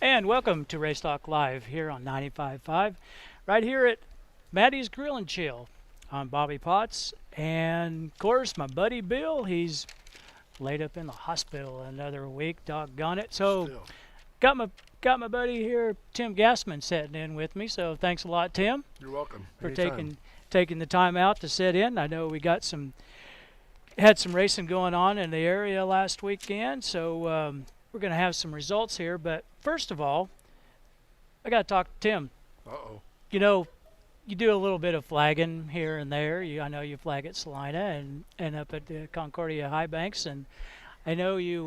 And welcome to Race Talk Live here on 95.5, right here at Maddie's Grill and Chill. I'm Bobby Potts, and of course, my buddy Bill, he's laid up in the hospital another week, doggone it. So, Still. got my buddy here, Tim Gassman, sitting in with me. So, thanks a lot, Tim, You're welcome. for Anytime. taking the time out to sit in. I know we had some racing going on in the area last weekend, so we're going to have some results here. But first of all, I got to talk to Tim. Uh-oh. You know, you do a little bit of flagging here and there. I know you flag at Salina and up at the Concordia High Banks, and I know you.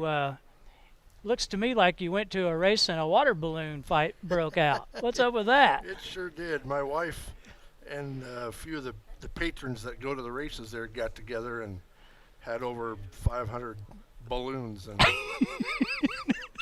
Looks to me like you went to a race and a water balloon fight broke out. What's up with that? It sure did. My wife and a few of the patrons that go to the races there got together and had over 500 balloons and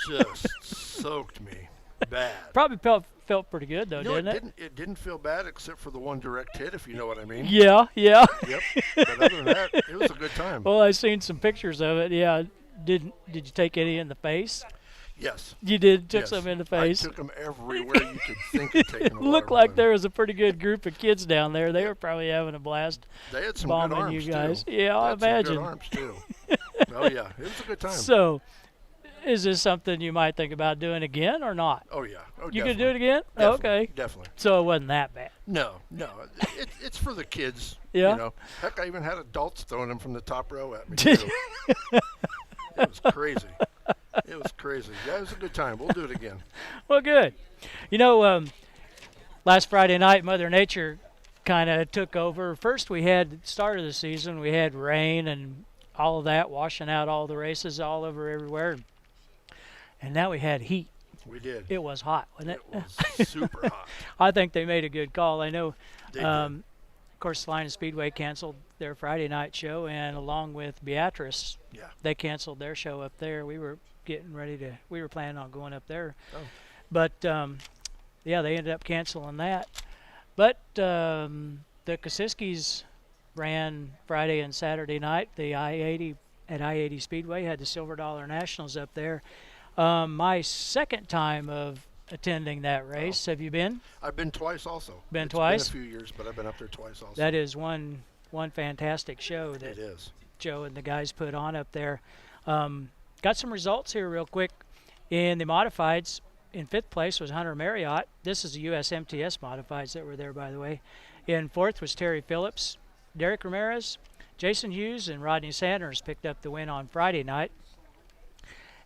just soaked me bad. Probably felt pretty good though, No, didn't it? It didn't feel bad except for the one direct hit, if you know what I mean. Yeah, yeah. Yep. But other than that, it was a good time. Well, I seen some pictures of it. Yeah. Did you take any in the face? Yes. You did. Took Yes. some in the face. I took them everywhere you could think of taking a water Looked like balloon. there was a pretty good group of kids down there. They were probably having a blast They had some bombing good arms you guys. too. Yeah, I They had some imagine. good arms too. Oh yeah, it was a good time. So, is this something you might think about doing again or not? Oh yeah. Oh, You definitely. could do it again? Definitely. Okay. Definitely. So it wasn't that bad. No. It's for the kids. Yeah. You know. Heck, I even had adults throwing them from the top row at me too. It was crazy. It was crazy. Yeah, it was a good time. We'll do it again. Well, good. You know, last Friday night, Mother Nature kind of took over. First, we had start of the season. We had rain and all of that, washing out all the races all over everywhere. And now we had heat. We did. It was hot, wasn't It it? was super hot. I think they made a good call. I know. They Of course, Salina Speedway canceled their Friday night show, and along with Beatrice, did. Yeah. they canceled their show up there. We were we were planning on going up there. Oh. But, yeah, they ended up canceling that. But the Kosiskis ran Friday and Saturday night. The I-80 at I-80 Speedway had the Silver Dollar Nationals up there. My second time of attending that race. Have you been? I've been twice also. Been It's twice? Been a few years, but I've been up there twice also. That is one fantastic show that it is. Joe and the guys put on up there. Got some results here real quick. In the modifieds, in fifth place was Hunter Marriott. This is the USMTS modifieds that were there, by the way. In fourth was Terry Phillips. Derek Ramirez, Jason Hughes, and Rodney Sanders picked up the win on Friday night.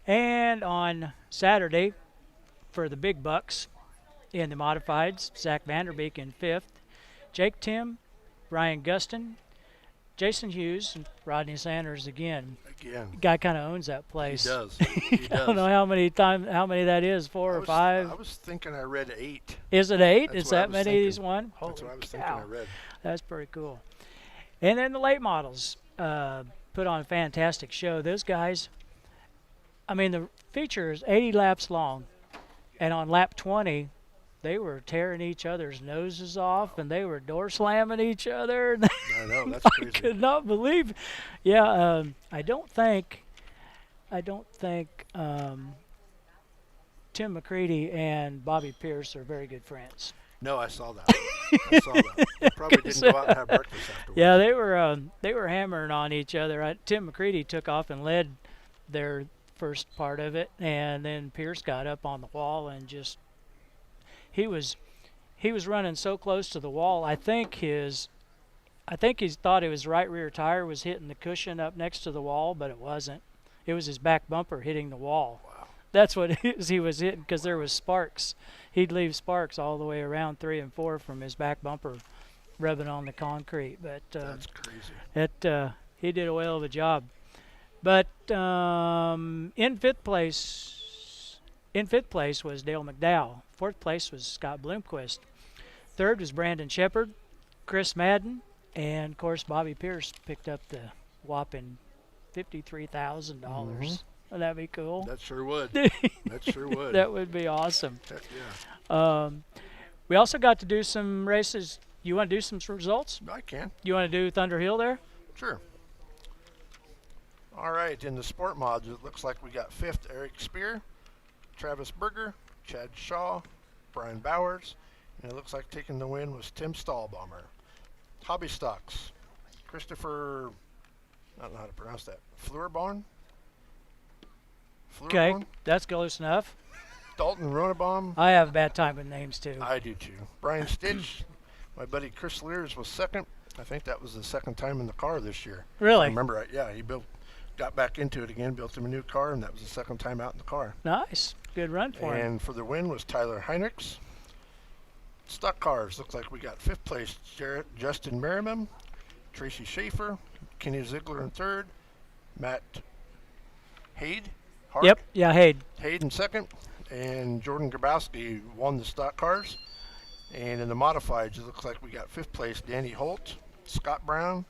And on Saturday, for the big bucks in the modifieds, Zach Vanderbeek in fifth. Jake Tim, Ryan Gustin, Jason Hughes, and Rodney Sanders again. Guy kind of owns that place. He does. He I does. don't know how many that is, four or five. I was thinking I read 8. Is it 8? That's Is what I that was many thinking. he's won? That's Holy what I was thinking cow. I read. That's pretty cool. And then the late models put on a fantastic show. Those guys, I mean, the feature is 80 laps long, and on lap 20, they were tearing each other's noses off, and they were door slamming each other. I know, that's I crazy. could not believe. Yeah, I don't think Tim McCready and Bobby Pierce are very good friends. No, I saw that. I saw that. They probably didn't go out and have breakfast afterwards. Yeah, they were hammering on each other. Tim McCready took off and led their first part of it, and then Pierce got up on the wall and just he was running so close to the wall. I think he thought his right rear tire was hitting the cushion up next to the wall, but it wasn't. It was his back bumper hitting the wall. Wow. That's what he was hitting, because there was sparks. He'd leave sparks all the way around 3 and 4 from his back bumper rubbing on the concrete. But That's crazy. he did a whale of a job. But in fifth place was Dale McDowell. Fourth place was Scott Bloomquist. Third was Brandon Shepard, Chris Madden, and of course Bobby Pierce picked up the whopping $53,000. Mhm. Would that be cool? That sure would. That sure would. That would be awesome. Heck yeah. We also got to do some races. You want to do some results? I can. You want to do Thunder Hill there? Sure. All right, in the sport mods, it looks like we got 5th Eric Spear, Travis Berger, Chad Shaw, Brian Bowers, and it looks like taking the win was Tim Stahlbomber. Hobby Stocks, Christopher, I don't know how to pronounce that, Fleurborn? Okay, that's close enough. Dalton Ronabaum. I have a bad time with names too. I do too. Brian Stitch, my buddy Chris Lears was second. I think that was the second time in the car this year. Really? I remember, yeah, he got back into it again, built him a new car, and that was the second time out in the car. Nice. Good run for him. And for the win was Tyler Heinrichs. Stock cars, looks like we got fifth place Justin Merriman, Tracy Schaefer, Kenny Ziegler in third, Matt Hade. Yep, yeah, Hade in second, and Jordan Grabowski won the stock cars. And in the modifieds, it looks like we got fifth place Danny Holt, Scott Brown,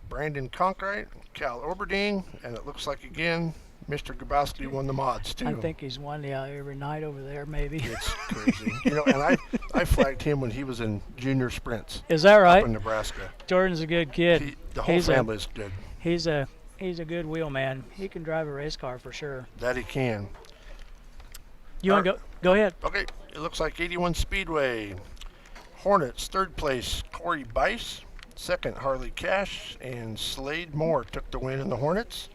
Brandon Conkright, Cal Oberding, and it looks like again Mr. Grabowski won the mods too. I think he's won every night over there, maybe. It's crazy. And I flagged him when he was in junior sprints. Is that right? Up in Nebraska. Jordan's a good kid. The whole family's good. He's a good wheel man. He can drive a race car for sure. That he can. You want to go? Go ahead. Okay. It looks like 81 Speedway. Hornets, third place, Corey Bice. Second, Harley Cash. And Slade Moore took the win in the Hornets.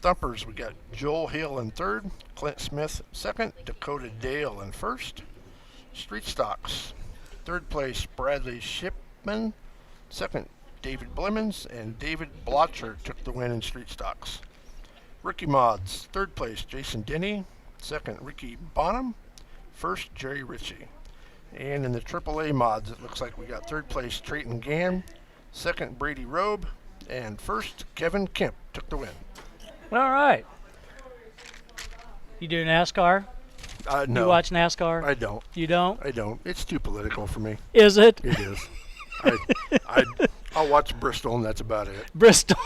Thumpers, we got Joel Hill in third. Clint Smith second. Dakota Dale in first. Street Stocks, third place, Bradley Shipman. Second, David Blemons. And David Blotcher took the win in Street Stocks. Rookie Mods, third place, Jason Denny. Second, Ricky Bonham. First, Jerry Ritchie. And in the AAA mods, it looks like we got third place, Trayton Gann. Second, Brady Robe. And first, Kevin Kemp took the win. All right. You do NASCAR? No. You watch NASCAR? I don't. You don't? I don't. It's too political for me. Is it? It is. I'll watch Bristol, and that's about it. Bristol.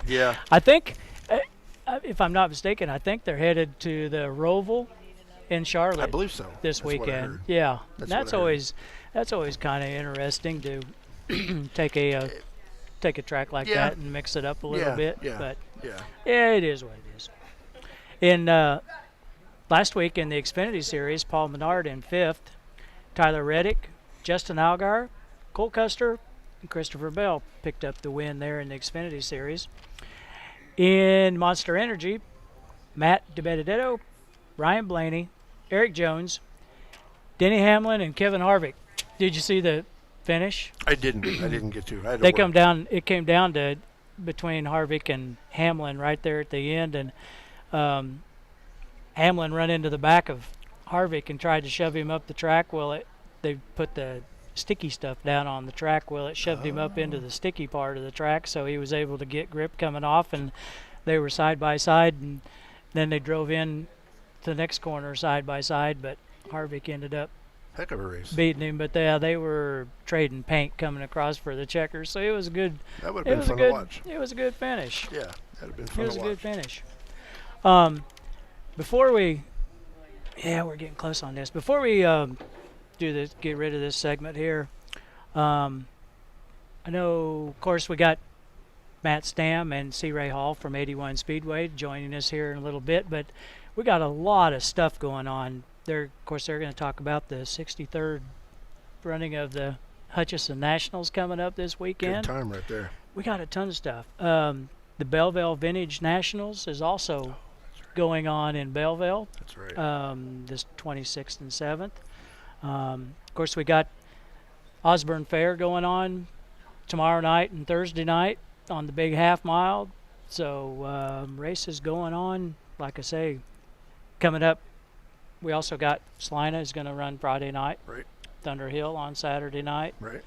Yeah. I think, if I'm not mistaken, I think they're headed to the Roval in Charlotte. I believe so. This That's what I weekend. heard. Yeah. That's always kind of interesting to take a track like that and mix it up a little bit. Yeah. But yeah, it is what it is. In last week in the Xfinity Series, Paul Menard in fifth, Tyler Reddick, Justin Algar, Cole Custer, and Christopher Bell picked up the win there in the Xfinity Series. In Monster Energy, Matt DiBenedetto, Ryan Blaney, Eric Jones, Denny Hamlin, and Kevin Harvick. Did you see the finish? I didn't get to. I had to They work. come down. It came down to between Harvick and Hamlin right there at the end, and Hamlin run into the back of Harvick and tried to shove him up the track. Well, they put the sticky stuff down on the track. Well, it shoved him up into the sticky part of the track, so he was able to get grip coming off, and they were side by side, and then they drove in to the next corner side by side, but Harvick ended up Heck of a race. beating him. But they were trading paint coming across for the checkers, so it was a good. That would have been fun to watch. It was a good finish. Yeah, that would have been It fun was to a watch. good finish. Before we, we're getting close on this. Before we do this, get rid of this segment here. I know, of course, we got Matt Stam and C. Ray Hall from 81 Speedway joining us here in a little bit, but we got a lot of stuff going on. Of course, they're going to talk about the 63rd running of the Hutchison Nationals coming up this weekend. Good time right there. We got a ton of stuff. The Belleville Vintage Nationals is also going on in Belleville. That's right. This 26th and 7th. Of course, we got Osborne Fair going on tomorrow night and Thursday night on the big half mile. So races going on, like I say, coming up. We also got Salina is going to run Friday night. Right. Thunder Hill on Saturday night. Right.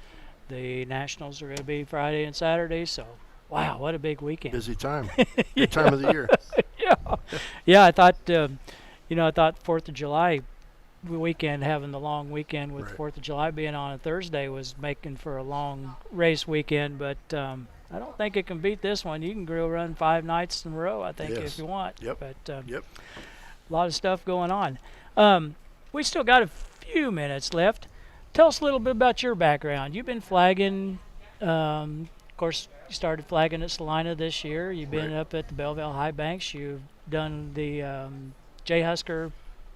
The Nationals are going to be Friday and Saturday. So, wow, what a big weekend. Busy time. Good time of the year. Yeah, I thought, I thought 4th of July weekend, having the long weekend with Right. 4th of July being on a Thursday was making for a long race weekend, but I don't think it can beat this one. You can grill run 5 nights in a row, I think, Yes. if you want. Yep. But Yep. a lot of stuff going on. We still got a few minutes left. Tell us a little bit about your background. You've been flagging, of course, you started flagging at Salina this year. You've been Right. up at the Belleville High Banks. You've done the J. Husker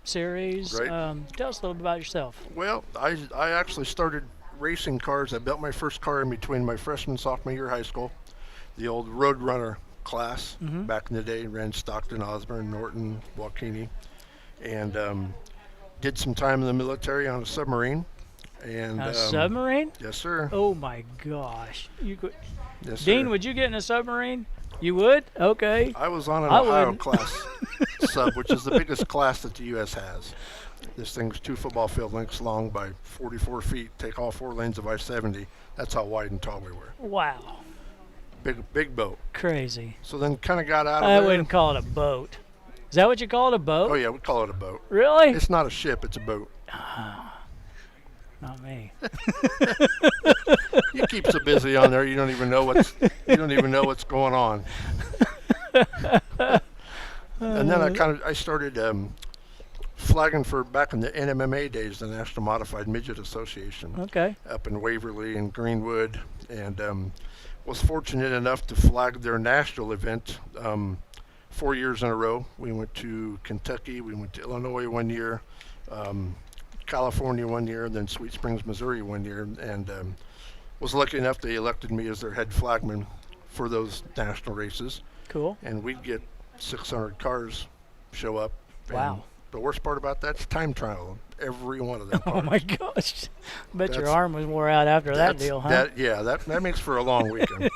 Series. Right. Tell us a little bit about yourself. Well, I actually started racing cars. I built my first car in between my freshman and sophomore year of high school, the old Roadrunner class. Back in the day. Ran Stockton, Osborne, Norton, Waukene, and did some time in the military on a submarine. And A submarine? Yes, sir. Oh my gosh! You could, Yes, Dean, sir. would you get in a submarine? You would? Okay. I was on an I Ohio wouldn't. class sub, which is the biggest class that the U.S. has. This thing's 2 football field lengths long by 44 feet. Take all 4 lanes of I-70. That's how wide and tall we were. Wow. Big boat. Crazy. So then kind of got out of I there. wouldn't call it a boat. Is that what you call it, a boat? Oh yeah, we call it a boat. Really? It's not a ship, it's a boat. Not me. You keep so busy on there, you don't even know what's going on. And then I started flagging for back in the NMMA days, the National Modified Midget Association, Okay. up in Waverly and Greenwood, and was fortunate enough to flag their national event 4 years in a row. We went to Kentucky, we went to Illinois 1 year, California 1 year, then Sweet Springs, Missouri 1 year, and was lucky enough they elected me as their head flagman for those national races. Cool. And we'd get 600 cars show up. Wow. And the worst part about that's time trial. Every one of them. Oh cars. my gosh. Bet your That's- arm was wore out after that deal, huh? That makes for a long weekend.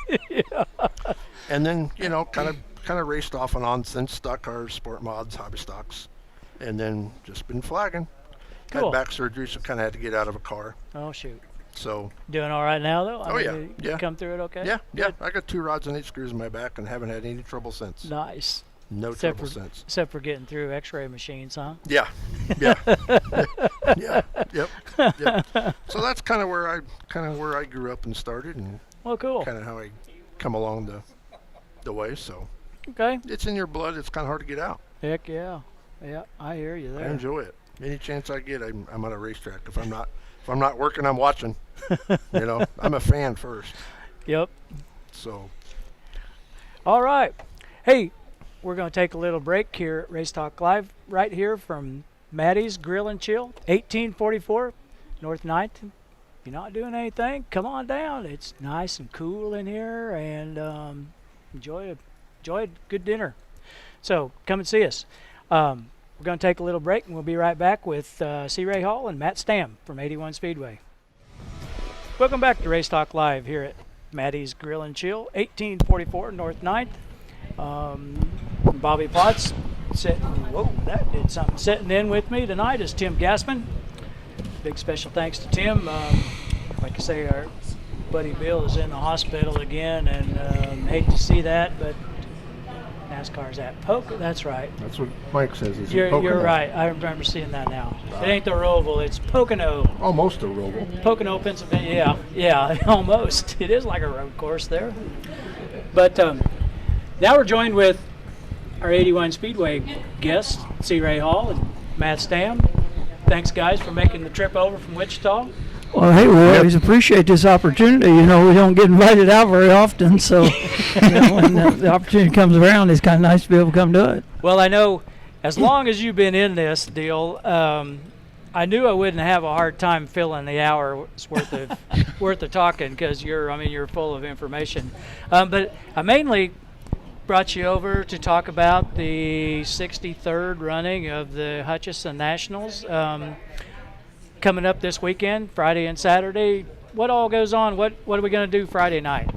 And then kind of raced off and on since stock cars, sport mods, hobby stocks, and then just been flagging. Cool. Had back surgery, so kind of had to get out of a car. Oh shoot. So Doing all right now though? Oh, yeah. You Yeah. come through it okay? yeah, I got 2 rods and 8 screws in my back and haven't had any trouble since. Nice. No Except trouble for- since. Except for getting through X-ray machines, huh? Yeah, yeah, yeah, yep. So that's kind of where I grew up and started, and Well, cool. kind of how I come along the way. So Okay. it's in your blood. It's kind of hard to get out. Heck yeah. Yeah, I hear you I there. enjoy it. Any chance I get, I'm on a racetrack. If I'm not working, I'm watching. I'm a fan first. Yep. So All right. Hey, we're going to take a little break here at Race Talk Live right here from Maddie's Grill and Chill, 1844 North 9th. If you're not doing anything, come on down. It's nice and cool in here, and enjoy a good dinner. So come and see us. We're going to take a little break, and we'll be right back with C. Ray Hall and Matt Stam from 81 Speedway. Welcome back to Race Talk Live here at Maddie's Grill and Chill, 1844 North 9th. Bobby Potts sitting in with me tonight is Tim Gassman. Big special thanks to Tim. Like I say, our buddy Bill is in the hospital again, and hate to see that, but NASCAR's at Pocono. That's right. that's what Mike says. Is You're right. I remember seeing that now. It ain't the Roval, it's Pocono. Almost a Roval. Pocono, Pennsylvania. Yeah, almost. It is like a road course there. But now we're joined with our 81 Speedway guests, C. Ray Hall and Matt Stam. Thanks, guys, for making the trip over from Wichita. Well, hey, we always appreciate this opportunity. We don't get invited out very often, so when the opportunity comes around, it's kind of nice to be able to come do it. Well, I know as long as you've been in this deal, I knew I wouldn't have a hard time filling the hour's worth of talking, because you're full of information. But I mainly brought you over to talk about the 63rd running of the Hutchison Nationals coming up this weekend, Friday and Saturday. What all goes on? What are we going to do Friday night?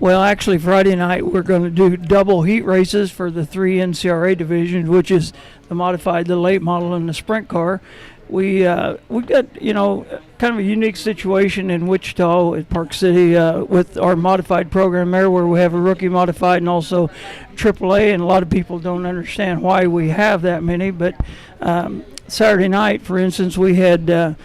Well, actually, Friday night we're going to do double heat races for the 3 NCRA divisions, which is the modified, the late model, and the sprint car. We've got kind of a unique situation in Wichita at Park City with our modified program there, where we have a rookie modified and also AAA, and a lot of people don't understand why we have that many. But Saturday night, for instance, we had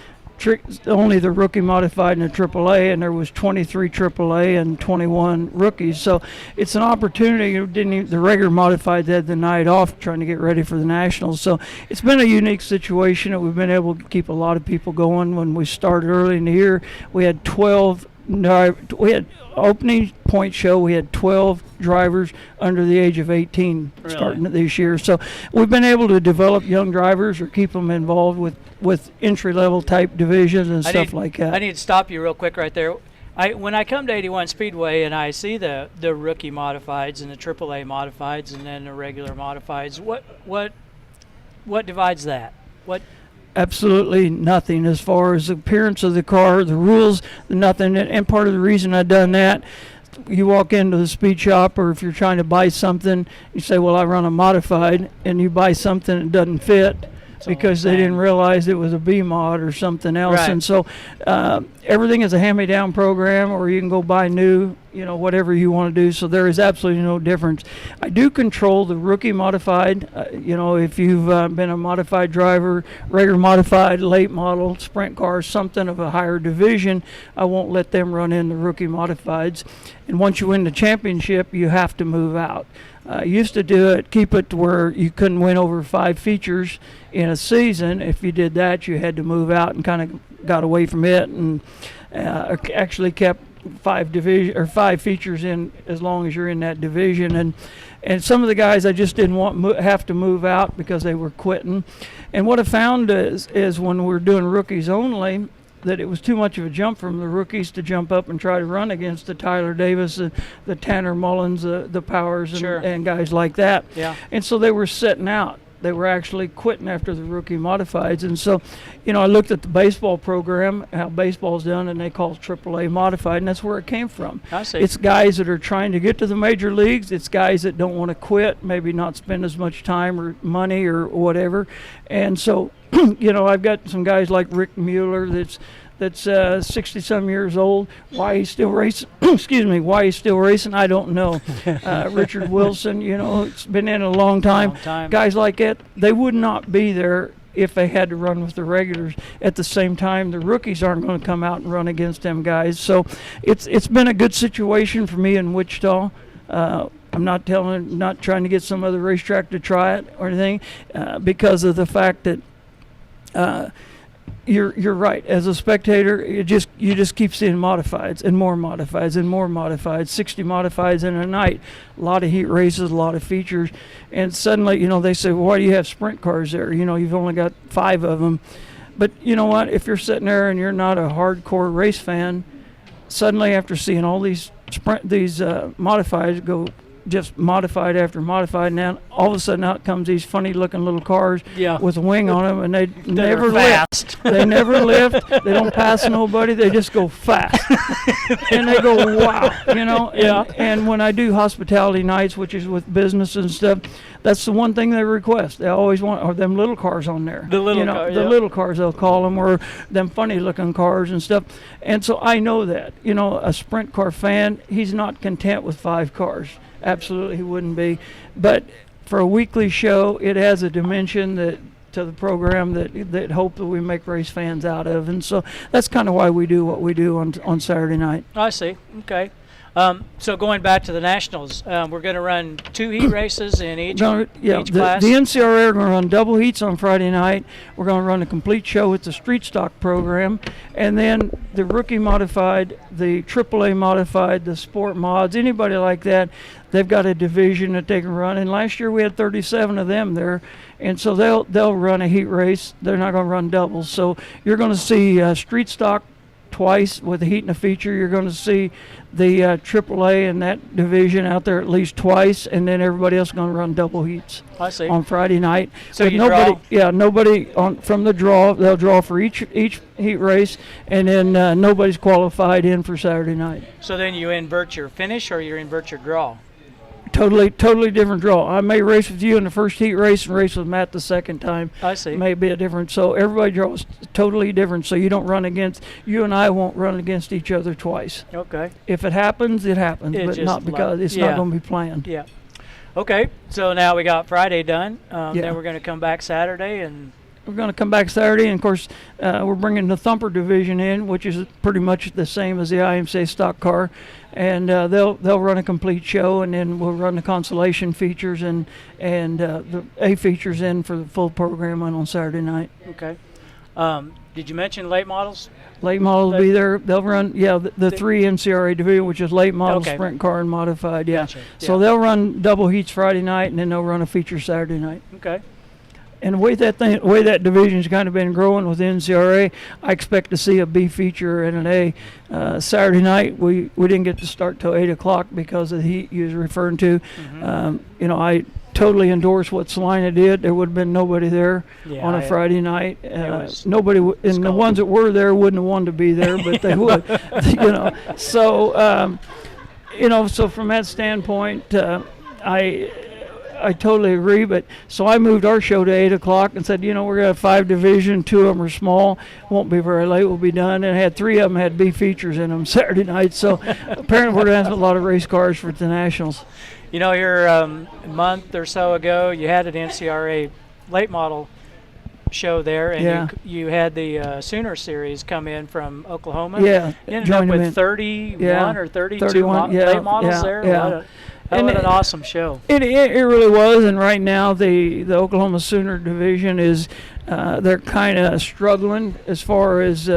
only the rookie modified and the AAA, and there was 23 AAA and 21 rookies. So it's an opportunity. The regular modified had the night off trying to get ready for the Nationals. So it's been a unique situation that we've been able to keep a lot of people going. When we started early in the year, we had 12 we had opening point show. We had 12 drivers under the age of 18 Really? starting this year. So we've been able to develop young drivers or keep them involved with entry level type divisions and stuff like that. I need to stop you real quick right there. When I come to 81 Speedway and I see the rookie modifieds and the AAA modifieds and then the regular modifieds, what divides that? What? Absolutely nothing as far as the appearance of the car, the rules, nothing. And part of the reason I done that, you walk into the speed shop, or if you're trying to buy something, you say, well, I run a modified, and you buy something that doesn't fit because they didn't realize it was a B mod or something else. Right. And so everything is a hand-me-down program, or you can go buy new, whatever you want to do. So there is absolutely no difference. I do control the rookie modified. If you've been a modified driver, regular modified, late model, sprint car, something of a higher division, I won't let them run in the rookie modifieds. And once you win the championship, you have to move out. Used to keep it to where you couldn't win over 5 features in a season. If you did that, you had to move out and kind of got away from it, and actually kept 5 features in as long as you're in that division. And some of the guys I just didn't have to move out because they were quitting. And what I found is when we're doing rookies only, that it was too much of a jump from the rookies to jump up and try to run against the Tyler Davis, the Tanner Mullins, the Powers, and guys like that. Yeah. And so they were sitting out. They were actually quitting after the rookie modifieds. And so, I looked at the baseball program, how baseball's done, and they call it AAA modified, and that's where it came from. I see. It's guys that are trying to get to the major leagues. It's guys that don't want to quit, maybe not spend as much time or money or whatever. And so, I've got some guys like Rick Mueller that's 60-some years old. Why he's still racing? Excuse me. Why he's still racing? I don't know. Richard Wilson, it's been in a long time. Guys like that, they would not be there if they had to run with the regulars. At the same time, the rookies aren't going to come out and run against them guys. So it's been a good situation for me in Wichita. I'm not trying to get some other racetrack to try it or anything, because of the fact that. You're right. As a spectator, you just keep seeing modifieds and more modifieds and more modifieds. 60 modifieds in a night. A lot of heat races, a lot of features, and suddenly, they say, well, why do you have sprint cars there? You've only got 5 of them. But you know what? If you're sitting there and you're not a hardcore race fan, suddenly after seeing all these modifieds go. Just modified after modified. Now all of a sudden out comes these funny looking little cars with a wing on them, and they never lift. They never lift. They don't pass nobody. They just go fast. And they go, wow, And when I do hospitality nights, which is with business and stuff, that's the one thing they request. They always want are them little cars on there. The little cars they'll call them, or them funny looking cars and stuff. And so I know that a sprint car fan, he's not content with 5 cars. Absolutely, he wouldn't be. But for a weekly show, it has a dimension to the program that hope that we make race fans out of, and so that's kind of why we do what we do on Saturday night. I see. Okay. So going back to the Nationals, we're going to run 2 heat races in each class. The NCRA are going to run double heats on Friday night. We're going to run a complete show with the street stock program, and then the rookie modified, the AAA modified, the sport mods, anybody like that, they've got a division that they can run. And last year we had 37 of them there, and so they'll run a heat race. They're not going to run doubles. So you're going to see street stock twice with a heat and a feature. You're going to see the AAA in that division out there at least twice, and then everybody else is going to run double heats. I see. On Friday night. So but you nobody, draw? Yeah, nobody from the draw. They'll draw for each heat race, and then nobody's qualified in for Saturday night. So then you invert your finish, or you invert your draw? Totally different draw. I may race with you in the first heat race and race with Matt the second time. I see. May be a different. So everybody draws totally different. So you and I won't run against each other twice. Okay. If it happens, it happens, but not because it's not going to be planned. Yeah. Okay. So now we got Friday done. Then we're going to come back Saturday and. We're going to come back Saturday, and of course, we're bringing the Thumper division in, which is pretty much the same as the IMCA stock car, and they'll run a complete show, and then we'll run the consolation features and the A features in for the full program on Saturday night. Okay. Did you mention late models? Late models will be there. They'll run, the three NCRA division, which is late model, Okay. sprint car, and modified. Yeah. Gotcha. So Yeah. they'll run double heats Friday night, and then they'll run a feature Saturday night. Okay. And the way that division's kind of been growing with NCRA, I expect to see a B feature and an A. Saturday night, we didn't get to start till 8 o'clock because of the heat you was referring to. I totally endorse what Salina did. There would have been nobody there Yeah, on a Friday night. was Nobody, and the ones that were there wouldn't have wanted to be there, but they would. So, so from that standpoint, I totally agree, but so I moved our show to 8 o'clock and said, we're going to have 5 division, 2 of them are small, won't be very late, we'll be done. And I had 3 of them had B features in them Saturday night, so apparently we're going to have a lot of race cars for the Nationals. Here a month or so ago, you had an NCRA late model show there, and Yeah. you had the Sooner Series come in from Oklahoma. Yeah, You ended joined up them with in. 31 or 32 31, yeah, late models yeah, there. yeah. What And an awesome show. It really was, and right now the Oklahoma Sooner division is they're kind of struggling as far as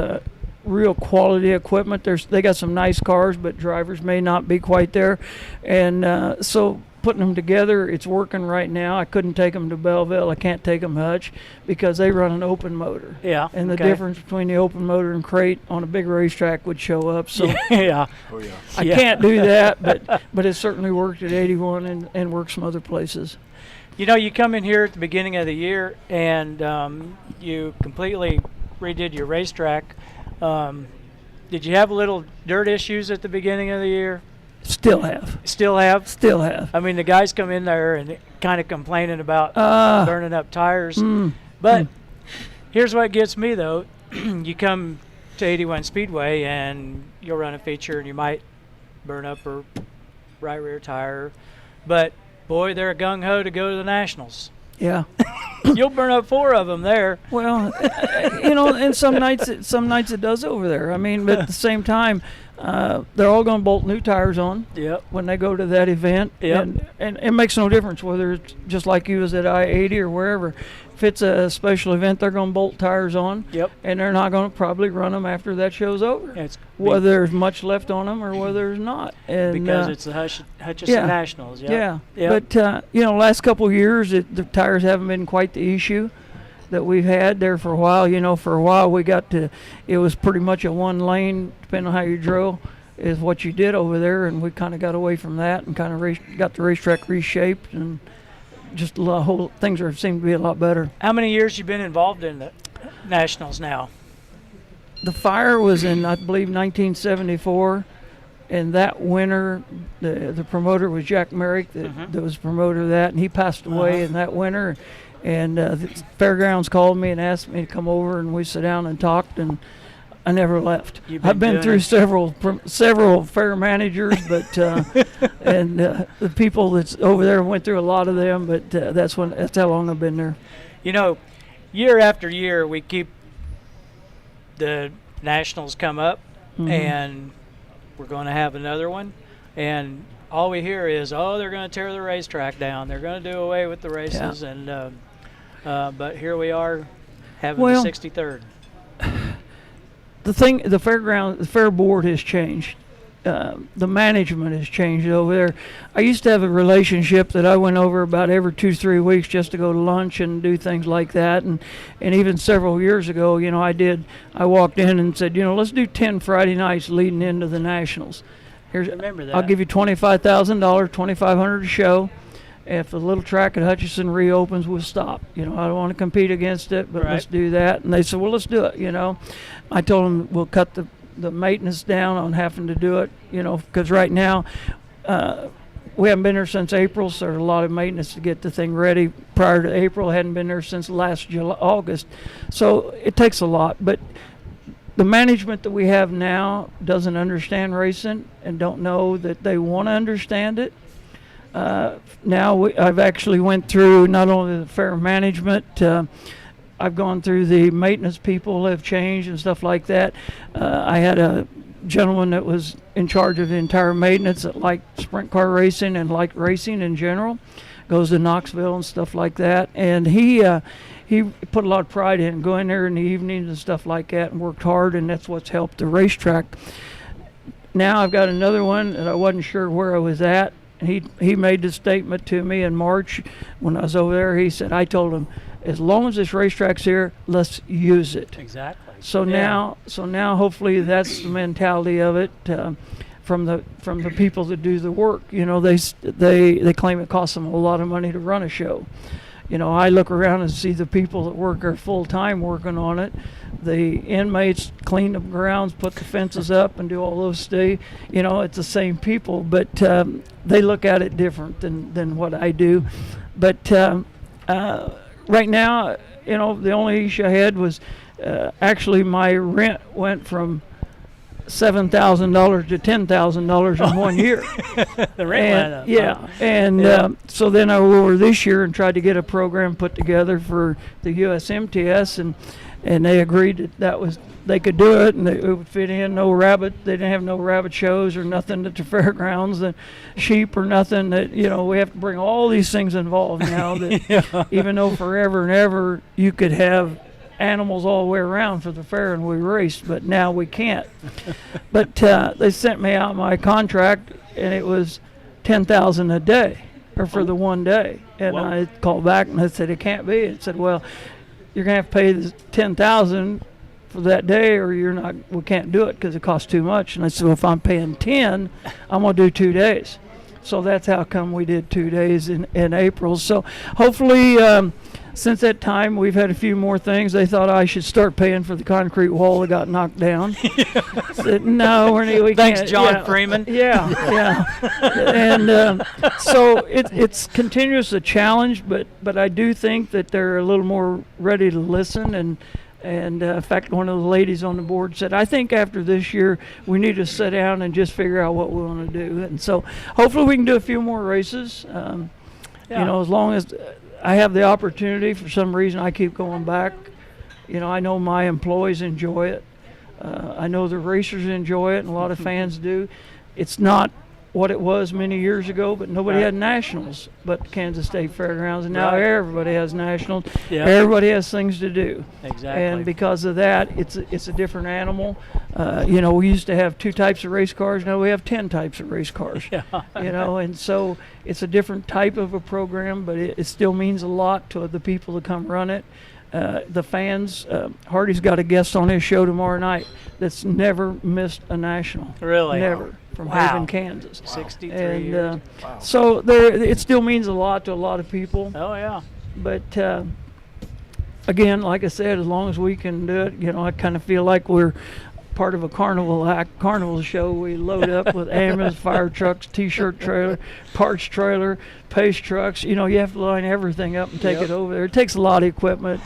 real quality equipment. They got some nice cars, but drivers may not be quite there, and so putting them together, it's working right now. I couldn't take them to Belleville. I can't take them to Hutch because they run an open motor. Yeah. And the okay. difference between the open motor and crate on a big racetrack would show up. So yeah. Oh yeah. I Yeah. can't do that, but it certainly worked at 81 and worked some other places. You come in here at the beginning of the year and you completely redid your racetrack. Did you have little dirt issues at the beginning of the year? Still have. Still have? Still have. I mean, the guys come in there and kind of complaining about burning up tires. But here's what gets me, though. You come to 81 Speedway and you'll run a feature and you might burn up a right rear tire. But, boy, they're gung-ho to go to the Nationals. Yeah. You'll burn up 4 of them there. Well, and some nights it does over there. I mean, but at the same time, they're all going to bolt new tires on Yep. when they go to that event. Yep. And it makes no difference whether it's just like you was at I-80 or wherever. If it's a special event, they're going to bolt tires on. Yep. And they're not going to probably run them after that show's over. It's Whether there's much left on them or whether there's not. And, because it's the Hutchinson yeah. Nationals. Yep. Yeah. Yep. But, last couple of years, the tires haven't been quite the issue that we've had there for a while. For a while it was pretty much a one lane, depending on how you drove, is what you did over there, and we kind of got away from that and kind of got the racetrack reshaped, and just things seem to be a lot better. How many years you been involved in the Nationals now? The fire was in, I believe, 1974, and that winter, the promoter was Jack Merrick, that was promoter of that, and he passed away in that winter. And the fairgrounds called me and asked me to come over, and we sat down and talked, and I never left. You've I've been doing through it. several fair managers, but and the people that's over there went through a lot of them, but that's how long I've been there. Year after year, we keep the Nationals come up, and we're going to have another one, and all we hear is, they're going to tear the racetrack down. They're going to do away with the races, and but here we are having the 63rd. The fair board has changed. The management has changed over there. I used to have a relationship that I went over about every 2-3 weeks just to go to lunch and do things like that. And even several years ago, I walked in and said, let's do 10 Friday nights leading into the Nationals. Remember that. I'll give you $25,000, $2,500 a show. If the little track at Hutchinson reopens, we'll stop. I don't want to compete against it, but let's do that. And they said, well, let's do it. I told them we'll cut the maintenance down on having to do it, because right now we haven't been there since April, so there's a lot of maintenance to get the thing ready. Prior to April, I hadn't been there since last August. So it takes a lot. But the management that we have now doesn't understand racing and don't know that they want to understand it. Now I've actually went through not only the fair management, I've gone through the maintenance people have changed and stuff like that. I had a gentleman that was in charge of the entire maintenance that liked sprint car racing and liked racing in general, goes to Knoxville and stuff like that. And he he put a lot of pride in going there in the evenings and stuff like that, and worked hard, and that's what's helped the racetrack. Now I've got another one that I wasn't sure where I was at. He made the statement to me in March when I was over there. He said, I told him, as long as this racetrack's here, let's use it. Exactly. So now hopefully that's the mentality of it from the people that do the work. You know, they claim it costs them a lot of money to run a show. You know, I look around and see the people that work are full time working on it. The inmates clean the grounds, put the fences up, and do all those things. You know, it's the same people, but they look at it different than what I do. But right now, you know, the only issue I had was actually my rent went from $7,000 to $10,000 in 1 year. The rent went up. Yeah, and so then I went over this year and tried to get a program put together for the USMTS, and they agreed that they could do it, and it would fit in. No rabbit, they didn't have no rabbit shows or nothing at the fairgrounds, and sheep or nothing. That, you know, we have to bring all these things involved now. That even though forever and ever you could have animals all the way around for the fair and we raced, but now we can't. But they sent me out my contract, and it was $10,000 a day, or for the 1 day. And Whoa. I called back and I said, it can't be. It said, well, you're gonna have to pay the $10,000 for that day, or we can't do it because it costs too much. And I said, well, if I'm paying 10, I'm gonna do 2 days. So that's how come we did 2 days in April. So hopefully, since that time, we've had a few more things. They thought I should start paying for the concrete wall that got knocked down. Said, no, we Thanks, can't. John Freeman. Yeah. And so it's continuous a challenge, but I do think that they're a little more ready to listen. And in fact, one of the ladies on the board said, I think after this year, we need to sit down and just figure out what we want to do. And so hopefully we can do a few more races. You know, as long as I have the opportunity. For some reason, I keep going back. You know, I know my employees enjoy it. I know the racers enjoy it, and a lot of fans do. It's not what it was many years ago, but nobody had nationals but Kansas State Fairgrounds, and now everybody has nationals. Yeah. Everybody has things to do. Exactly. And because of that, it's a different animal. You know, we used to have 2 types of race cars. Now we have 10 types of race cars. Yeah. You know, and so it's a different type of a program, but it still means a lot to the people that come run it. The fans, Hardy's got a guest on his show tomorrow night that's never missed a national. Really? Never. From Wow. Haven, Kansas. 63 And years. so it still means a lot to a lot of people. Oh, yeah. But again, like I said, as long as we can do it, you know, I kind of feel like we're part of a carnival show. We load up with ambulance, fire trucks, t-shirt trailer, parts trailer, pace trucks. You know, you have to line everything up and take it over there. It takes a lot of equipment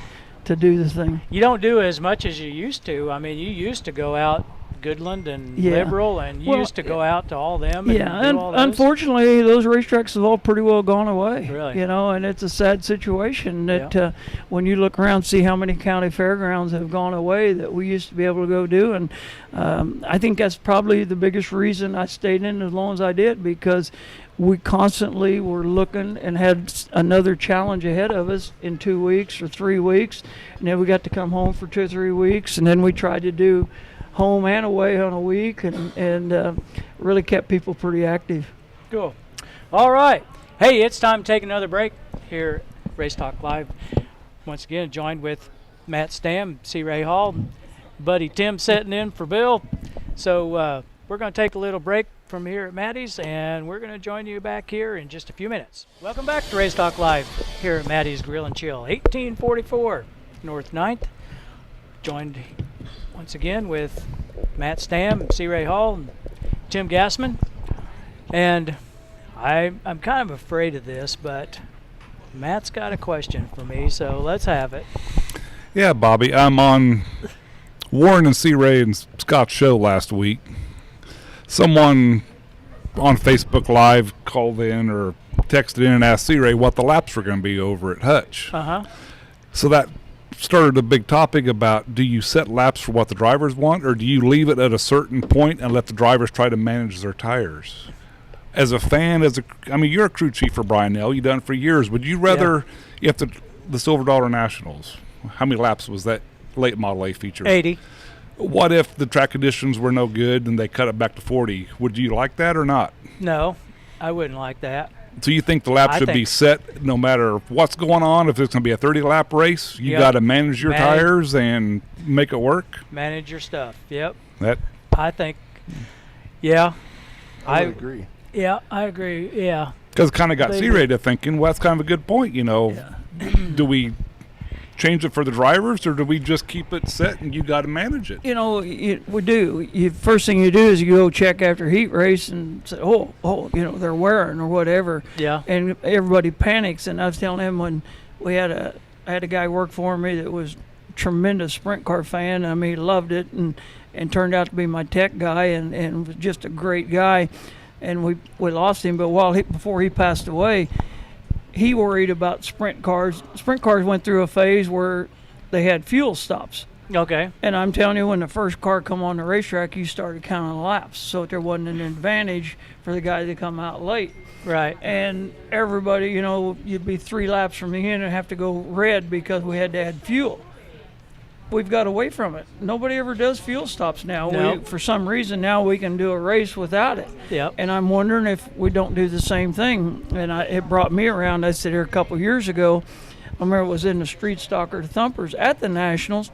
to do the thing. You don't do as much as you used to. I mean, you used to go out Goodland and Liberal, and you used to go out to all them. And do all those. Unfortunately, those racetracks have all pretty well gone away. Really? You know, and it's a sad situation that when you look around, see how many county fairgrounds have gone away that we used to be able to go do. And I think that's probably the biggest reason I stayed in as long as I did, because we constantly were looking and had another challenge ahead of us in 2 weeks or 3 weeks. And then we got to come home for 2 or 3 weeks, and then we tried to do home and away on a week, and really kept people pretty active. Cool. All right. Hey, it's time to take another break here at Race Talk Live. Once again, joined with Matt Stam, C. Ray Hall, buddy Tim sitting in for Bill. So we're going to take a little break from here at Maddie's, and we're going to join you back here in just a few minutes. Welcome back to Race Talk Live here at Maddie's Grill and Chill, 1844 North 9th. Joined once again with Matt Stam, C. Ray Hall, and Tim Gassman. And I'm kind of afraid of this, but Matt's got a question for me, so let's have it. Yeah, Bobby, I'm on Warren and C. Ray and Scott's show last week. Someone on Facebook Live called in or texted in and asked C. Ray what the laps were going to be over at Hutch. Uh-huh. So that started a big topic about, do you set laps for what the drivers want, or do you leave it at a certain point and let the drivers try to manage their tires? As a fan, I mean, you're a crew chief for Brian Nell. You've done it for years. Would you rather, if the the Silver Dollar Nationals. How many laps was that late Model A feature? 80. What if the track conditions were no good and they cut it back to 40? Would you like that or not? No, I wouldn't like that. So you think the lap I should be think- set no matter what's going on? If it's going to be a 30-lap race, you Yep. got to manage your Manage- tires and make it work? Manage your stuff. Yep. That I think. Yeah. I would agree. Yeah, I agree. Yeah. Because it kind of got They- C-rated to thinking, well, that's kind of a good point, Do we change it for the drivers, or do we just keep it set and you got to manage it? We do. First thing you do is you go check after heat race and say, they're wearing or whatever. Yeah. And everybody panics. And I was telling him when I had a guy work for me that was a tremendous sprint car fan. I mean, he loved it and turned out to be my tech guy and was just a great guy. And we lost him, but before he passed away, he worried about sprint cars. Sprint cars went through a phase where they had fuel stops. Okay. And I'm telling you, when the first car come on the racetrack, you started counting laps, so there wasn't an advantage for the guy to come out late. Right. And everybody, you'd be 3 laps from the end and have to go red because we had to add fuel. We've got away from it. Nobody ever does fuel stops now. Nope. For some reason, now we can do a race without it. Yep. And I'm wondering if we don't do the same thing. And it brought me around. I said here a couple years ago, I remember it was in the Street Stalker Thumpers at the Nationals,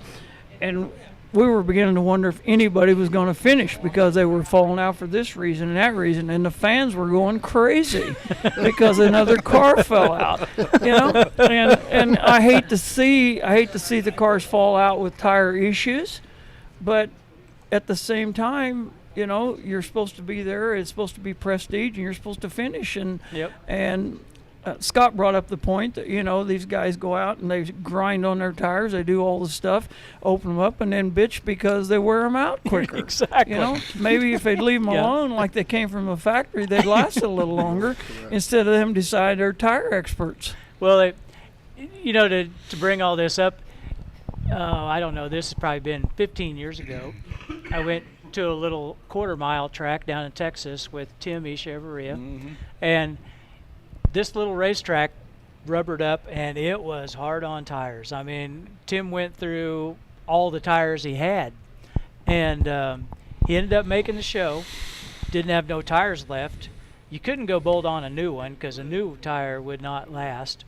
and we were beginning to wonder if anybody was going to finish because they were falling out for this reason and that reason, and the fans were going crazy because another car fell out. And I hate to see the cars fall out with tire issues, but at the same time, you're supposed to be there. It's supposed to be prestige, and you're supposed to finish. And Yep. Scott brought up the point that these guys go out and they grind on their tires, they do all the stuff, open them up, and then bitch because they wear them out quicker. Exactly. Maybe if they'd leave them Yeah. alone like they came from a factory, they'd last a little longer instead of them decide they're tire experts. Well, to bring all this up, I don't know. This has probably been 15 years ago. I went to a little quarter-mile track down in Texas with Tim Echevarria, and this little racetrack rubbered up, and it was hard on tires. I mean, Tim went through all the tires he had, and he ended up making the show. Didn't have no tires left. You couldn't go bolt on a new one because a new tire would not last.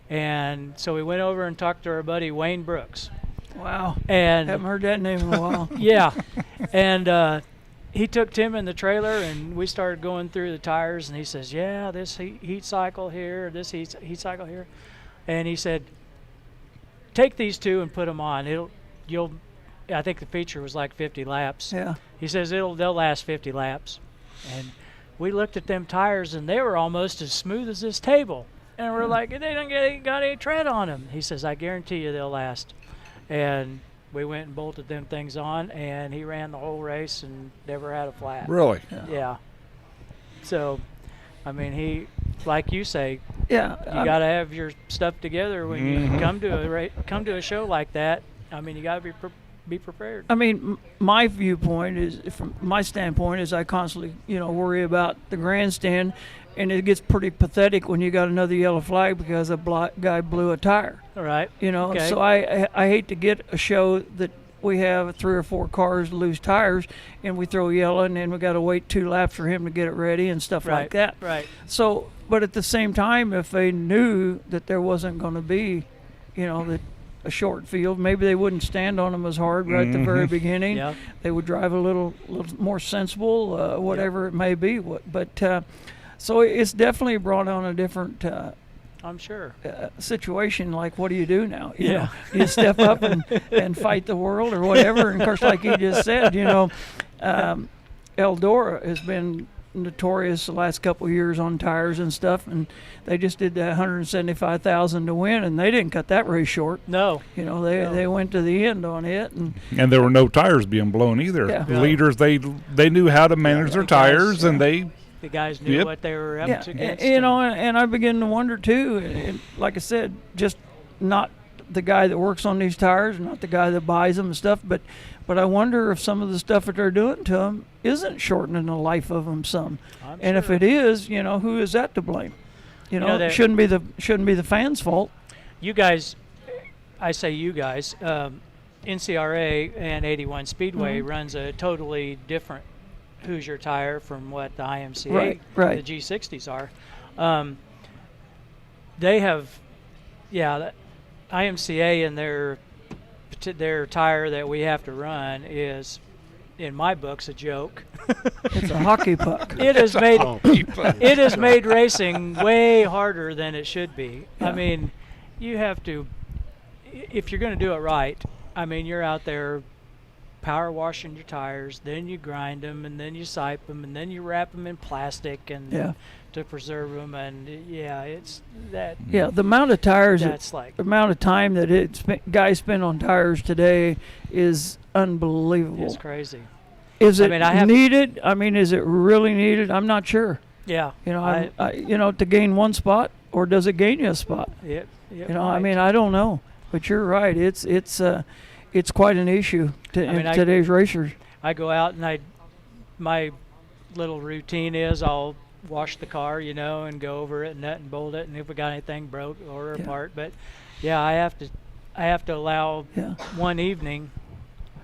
And so we went over and talked to our buddy Wayne Brooks. Wow. And Haven't heard that name in a while. yeah, and he took Tim in the trailer, and we started going through the tires, and he says, yeah, this heat cycle here, this heat cycle here. And he said, take these two and put them on. I think the feature was like 50 laps. Yeah. He says they'll last 50 laps. And we looked at them tires, and they were almost as smooth as this table. And we're like, they don't got any tread on them. He says, I guarantee you they'll last. And we went and bolted them things on, and he ran the whole race and never had a flat. Really? Yeah. So, I mean, he, like you say, Yeah. you got to have your stuff together when you come to a show like that. I mean, you got to be prepared. I mean, my viewpoint is, from my standpoint, is I constantly, worry about the grandstand, and it gets pretty pathetic when you got another yellow flag because a guy blew a tire. All right. Okay. So I hate to get a show that we have 3 or 4 cars lose tires, and we throw yellow, and then we got to wait 2 laps for him to get it ready and stuff like that. Right. So, but at the same time, if they knew that there wasn't going to be, a short field, maybe they wouldn't stand on them as hard right at the very beginning. Yeah. They would drive a little more sensible, whatever it may be. But so it's definitely brought on a different I'm sure. situation. Like, what do you do now? You Yeah. know, you step up and fight the world or whatever. And of course, like you just said, Eldora has been notorious the last couple of years on tires and stuff, and they just did that 175,000 to win, and they didn't cut that race short. No. They went to the end on it, and there were no tires being blown either. Yeah. The leaders, they knew how to manage their tires, and they The guys knew Yep. what they were up yeah, against. and I begin to wonder too. And like I said, just not the guy that works on these tires, not the guy that buys them and stuff, but I wonder if some of the stuff that they're doing to them isn't shortening the life of them some. I'm And if sure. it is, who is that to blame? know, It shouldn't be the fans' fault. You guys I say you guys, NCRA and 81 Speedway Mhm. runs a totally different Hoosier tire from what the IMCA, Right. the G60s are. They have, the IMCA and their tire that we have to run is, in my books, a joke. It's a hockey puck. It has made Oh, it has made racing way harder than it should be. Yeah. I mean, you have to, if you're going to do it right. I mean, you're out there power washing your tires, then you grind them, and then you sipe them, and then you wrap them in plastic and Yeah. to preserve them. And it's that. Yeah, the amount of tires, That's like the amount of time that guys spend on tires today is unbelievable. it's crazy. Is I it mean, I have- needed? I mean, is it really needed? I'm not sure. Yeah. You know, to gain one spot, or does it gain you a spot? It You know, I mean, I don't know. But you're right. It's quite an issue in today's racers. I go out and my little routine is I'll wash the car, and go over it, nut and bolt it, and if we got anything broke or apart. But I have to allow one evening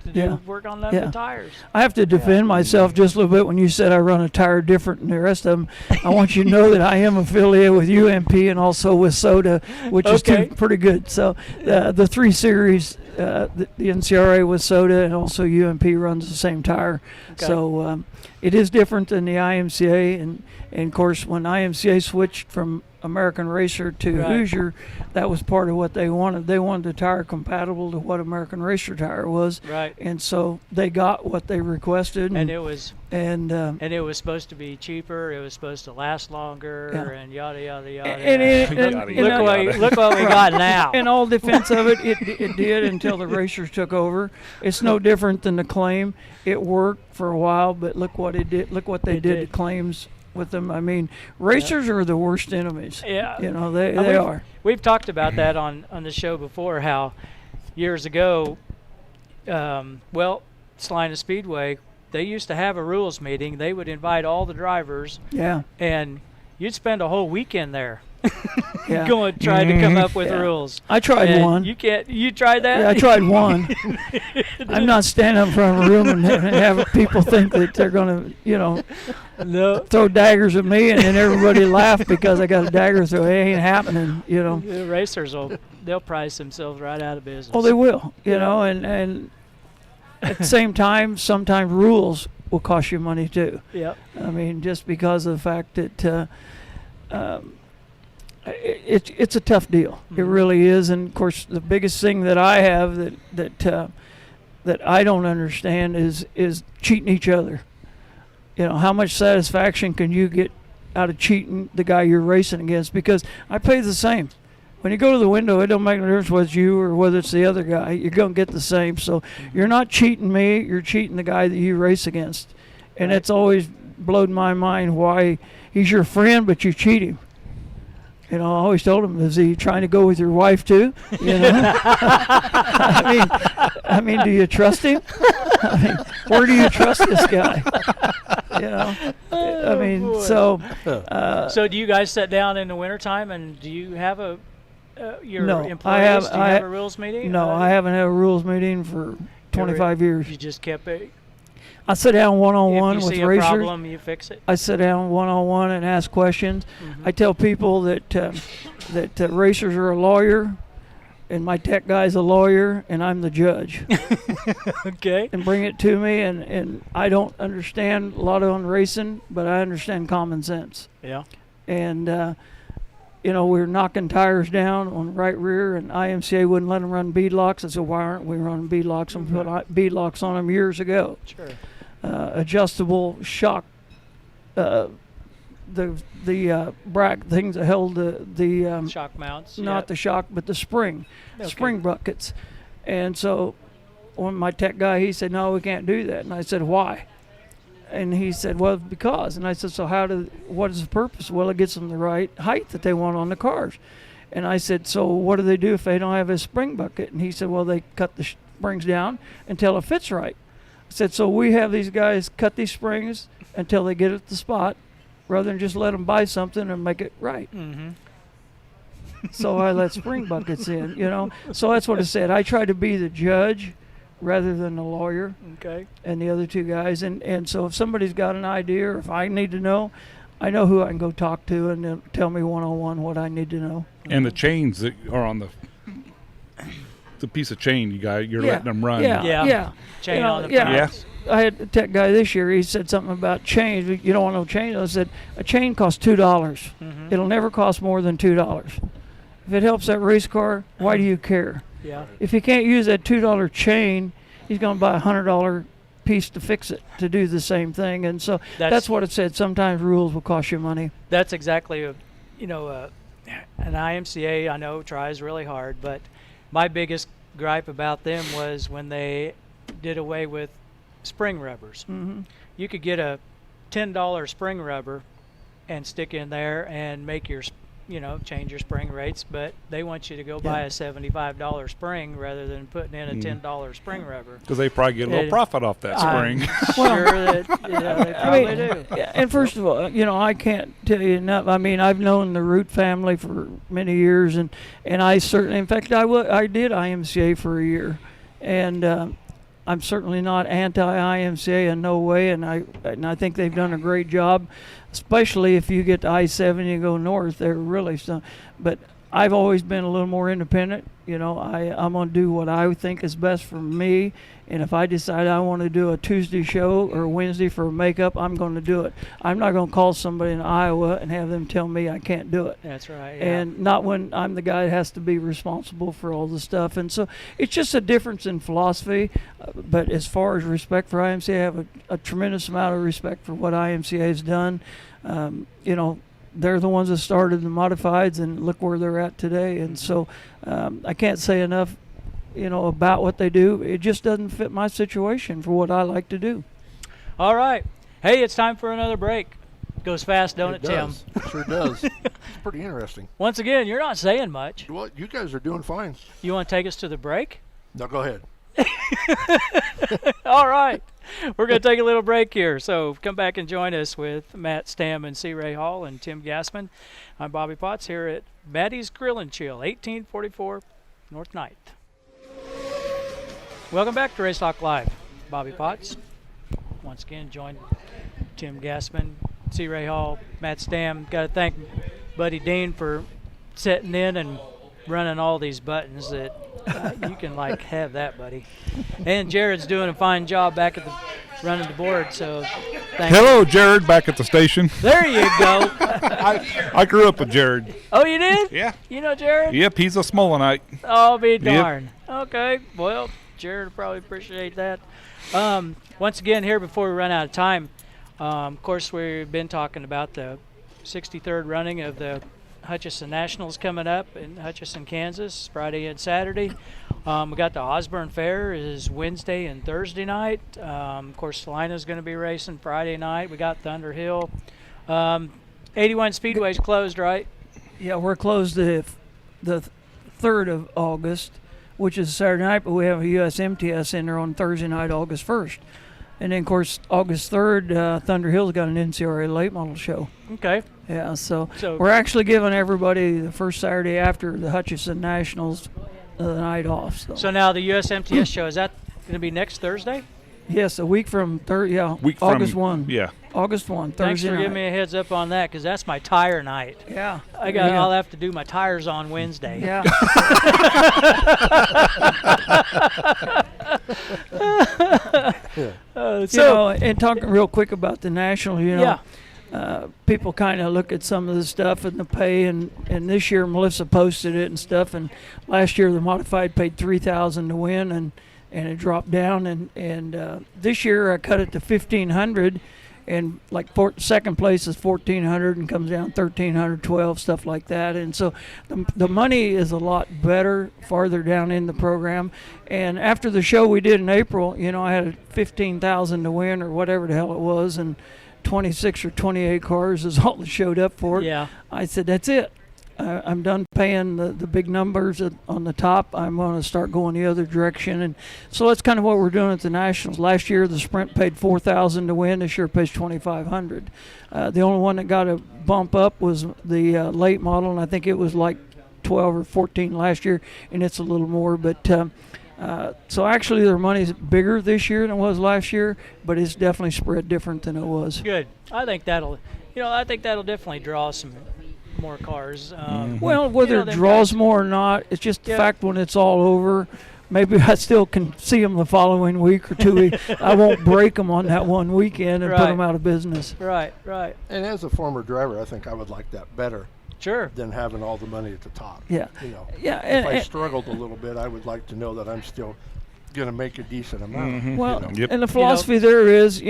to do work on the tires. I have to defend myself just a little bit when you said I run a tire different than the rest of them. I want you to know that I am affiliated with UMP and also with Soda, which is pretty good. So the 3 series, the NCRA with Soda and also UMP runs the same tire. Okay. So it is different than the IMCA. And of course, when IMCA switched from American Racer to Hoosier, that was part of what they wanted. They wanted the tire compatible to what American Racer tire was. Right. And so they got what they requested. And it was and it was supposed to be cheaper. It was supposed to last longer, and yada yada yada. And look what we got now. In all defense of it, it did until the racers took over. It's no different than the claim. It worked for a while, but look what it did. Look what they did to claims with them. I mean, racers are the worst enemies. Yeah. You know, they are. We've talked about that on the show before, how years ago, Salina Speedway, they used to have a rules meeting. They would invite all the drivers. Yeah. And you'd spend a whole weekend there. Yeah. Going trying to come up with rules. I tried one. You tried that? Yeah, I tried one. I'm not standing up in front of a room and have people think that they're going to, throw daggers at me, and then everybody laugh because I got a dagger through. It ain't happening, The racers they'll price themselves right out of business. Oh, they will, and at the same time, sometimes rules will cost you money too. Yep. I mean, just because of the fact that it's a tough deal. Mm-hmm. It really is. And of course, the biggest thing that I have that I don't understand is cheating each other. You know, how much satisfaction can you get out of cheating the guy you're racing against? Because I pay the same. When you go to the window, it don't make no difference whether it's you or whether it's the other guy. You're going to get the same. So you're not cheating me. You're cheating the guy that you race against. And it's always blown my mind why he's your friend, but you cheat him. You know, I always told him, is he trying to go with your wife too? You know? I mean, do you trust him? I mean, where do you trust this guy? You know, I mean, so. So do you guys sit down in the wintertime and do you have your no, employees? Do you have a rules meeting? No, I haven't had a rules meeting for 25 years. You just kept it. I sit down one-on-one with racers. If you see racers. a problem, you fix it. I sit down one-on-one and ask questions. Mm-hmm. I tell people that racers are a lawyer, and my tech guy's a lawyer, and I'm the judge. Okay. And bring it to me, and I don't understand a lot on racing, but I understand common sense. Yeah. And we're knocking tires down on the right rear, and IMCA wouldn't let them run bead locks. I said, why aren't we running bead locks? And put bead locks on them years ago. Sure. Adjustable shock, the bracket things that held the shock mounts. not the shock, but the spring buckets. And so when my tech guy, he said, no, we can't do that. And I said, why? And he said, well, because. And I said, so what is the purpose? Well, it gets them the right height that they want on the cars. And I said, so what do they do if they don't have a spring bucket? And he said, well, they cut the springs down until it fits right. I said, so we have these guys cut these springs until they get it at the spot, rather than just let them buy something and make it right. Mm-hmm. so I let spring buckets in, you know. So that's what I said. I try to be the judge rather than the lawyer Okay. and the other two guys. And so if somebody's got an idea or if I need to know, I know who I can go talk to and they'll tell me one-on-one what I need to know. And the chains that are on the piece of chain you're Yeah. letting them run. Yeah, Yeah. yeah. Chain You know, on the yeah. fence. I had a tech guy this year. He said something about chains. You don't want no chains. I said a chain costs $2. Mm-hmm. It'll never cost more than $2. If it helps that race car, why do you care? Yeah. If he can't use that $2 chain, he's going to buy a $100 piece to fix it to do the same thing. And so that's what it said. Sometimes rules will cost you money. That's exactly, an IMCA, I know, tries really hard, but my biggest gripe about them was when they did away with spring rubbers. Mm-hmm. You could get a $10 spring rubber and stick in there and make your, change your spring rates, but they want you to go buy a $75 spring rather than putting in a $10 spring rubber. Because they probably get a little profit off that spring. Sure that they probably do. Yeah, and first of all, I can't tell you enough. I mean, I've known the Root family for many years, and I certainly, in fact, I did IMCA for a year, and I'm certainly not anti-IMCA in no way, and I think they've done a great job, especially if you get to I-70 and go north. They're really but I've always been a little more independent. I'm going to do what I think is best for me, and if I decide I want to do a Tuesday show or a Wednesday for a makeup, I'm going to do it. I'm not going to call somebody in Iowa and have them tell me I can't do it. That's right. Yeah. And not when I'm the guy that has to be responsible for all the stuff. And so it's just a difference in philosophy. But as far as respect for IMCA, I have a tremendous amount of respect for what IMCA has done. They're the ones that started the modifieds, and look where they're at today. And so I can't say enough, about what they do. It just doesn't fit my situation for what I like to do. All right. Hey, it's time for another break. Goes fast, don't it, Tim? does. It sure does. It's pretty interesting. Once again, you're not saying much. Well, you guys are doing fine. You want to take us to the break? Now go ahead. All right. We're going to take a little break here. So come back and join us with Matt Stam and C. Ray Hall and Tim Gassman. I'm Bobby Potts here at Maddie's Grill and Chill, 1844 North 9th. Welcome back to Race Talk Live. Bobby Potts. Once again, joined Tim Gassman, C. Ray Hall, Matt Stam. Got to thank Buddy Dean for setting in and running all these buttons that you can have that, buddy. And Jared's doing a fine job back at the running the board. So thank Hello, you. Jared, back at the station. There you go. I grew up with Jared. Oh, you did? Yeah. You know Jared? Yep, he's a Smolenite. Oh, be darned. Okay. Well, Jared will probably appreciate that. Once again, here before we run out of time, of course, we've been talking about the 63rd running of the Hutchinson Nationals coming up in Hutchinson, Kansas, Friday and Saturday. We got the Osborne Fair is Wednesday and Thursday night. Of course, Salina's going to be racing Friday night. We got Thunder Hill. 81 Speedway's closed, right? Yeah, we're closed the 3rd of August, which is Saturday night, but we have a USMTS in there on Thursday night, August 1st. And then, of course, August 3rd, Thunder Hill's got an NCRA late model show. Okay. Yeah, so we're actually giving everybody the first Saturday after the Hutchinson Nationals the night off. So now the USMTS show, is that going to be next Thursday? yes, a week from August 1. Yeah. August 1, Thursday Thanks for night. giving me a heads up on that, because that's my tire night. Yeah. I'll have to do my tires on Wednesday. Yeah. And talking real quick about the National, people kind of look at some of the stuff and the pay, and this year Melissa posted it and stuff, and last year the modified paid $3,000 to win, and it dropped down, and this year I cut it to $1,500, and second place is $1,400 and comes down $1,300, $1,200, stuff like that, and so the money is a lot better farther down in the program. And after the show we did in April, I had $15,000 to win or whatever the hell it was, and 26 or 28 cars is all that showed up for it. Yeah. I said, that's it. I'm done paying the big numbers on the top. I'm going to start going the other direction. And so that's kind of what we're doing at the Nationals. Last year, the Sprint paid $4,000 to win. This year pays $2,500. The only one that got a bump up was the late model, and I think it was like 12 or 14 last year, and it's a little more. But so actually, their money's bigger this year than it was last year, but it's definitely spread different than it was. Good. I think that'll definitely draw some more cars. Well, whether it draws more or not, it's just the fact when it's all over. Maybe I still can see them the following week or 2 weeks. I won't break them on that one weekend and put them out of business. Right. And as a former driver, I think I would like that better. Sure. Than having all the money at the top. Yeah. Yeah. If I struggled a little bit, I would like to know that I'm still going to make a decent amount. Well, and the philosophy there is,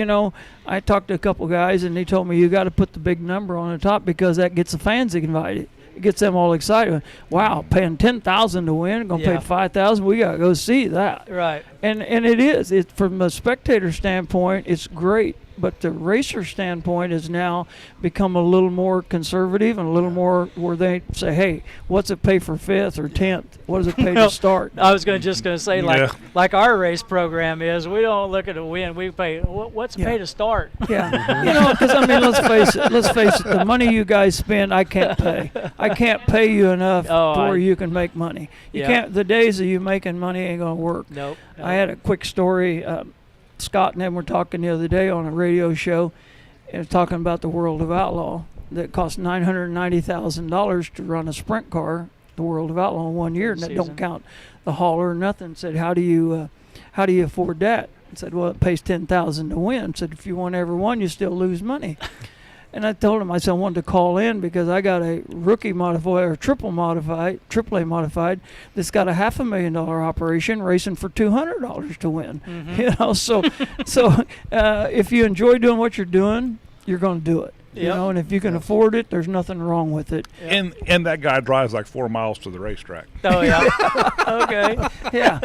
I talked to a couple guys and they told me you got to put the big number on the top because that gets the fans invited. It gets them all excited. Wow, paying $10,000 to win, gonna pay $5,000. We gotta go see that. Right. And it is. It from a spectator standpoint, it's great. But the racer standpoint has now become a little more conservative and a little more where they say, hey, what's it pay for 5th or 10th? What does it pay to start? I was just going to say, like our race program is, we don't look at a win. We pay, what's it pay to start? Yeah. Because, let's face it, the money you guys spend, I can't pay. I can't pay you enough where you can make money. You can't. The days of you making money ain't going to work. Nope. I had a quick story. Scott and them were talking the other day on a radio show and talking about the World of Outlaw that cost $990,000 to run a sprint car, the World of Outlaw, in 1 year, and that don't count the hauler or nothing. Said, how do you afford that? I said, well, it pays $10,000 to win. Said, if you won every one, you still lose money. And I told him, I said, I wanted to call in because I got a rookie modified or AAA modified that's got a $500,000 operation racing for $200 to win. Mm-hmm. So if you enjoy doing what you're doing, you're going to do it. And if you can afford it, there's nothing wrong with it. And that guy drives like 4 miles to the racetrack. Oh yeah. Okay. Yeah.